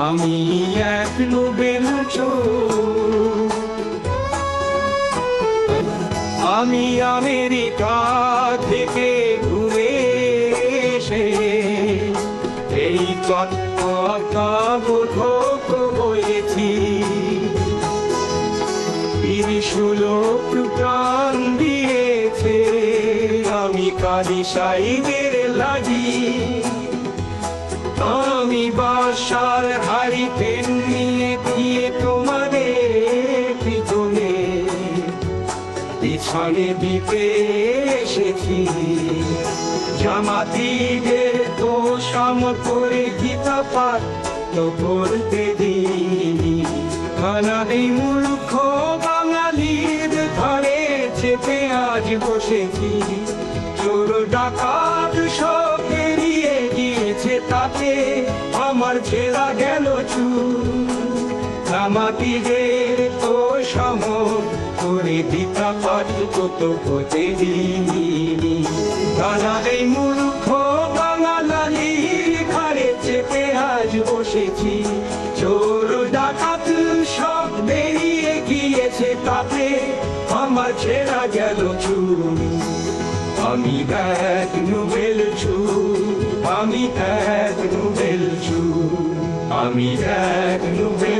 আমি এক নোবেল চোর। আমি আমেরিকা থেকে ঘুরে এসে এই তত্ত্ববোধক হয়েছি। 20 প্রাণ দিয়েছে আমি কাজী সাইদের লাগি। আমি বাসার হাড়ি পেন নিয়ে দিয়ে তোমাদের পিছনে পিছনে দিতে এসেছি। জামাতিদের তো সাম করে গীতা পাঠ তো করতে দিই। এই মূর্খ বাঙালির ঘরে চেপে আজ বসেছি। চোর ডাকাত সব বেরিয়ে গিয়েছে তাতে আমার ছেড়া গেল চুল। জামাতিদের তো সম করে গীতা পাঠ কত হতে দিই। এই মূর্খ বাঙালির ঘরে চেপে আজ বসেছি। চোর ডাকাত সব বেরিয়ে গিয়েছে তাতে আমার ছেড়া গেল চুল। আমি এক নোবেল চোর, আমি এক নোবেল চোর, আমি এক নোবেল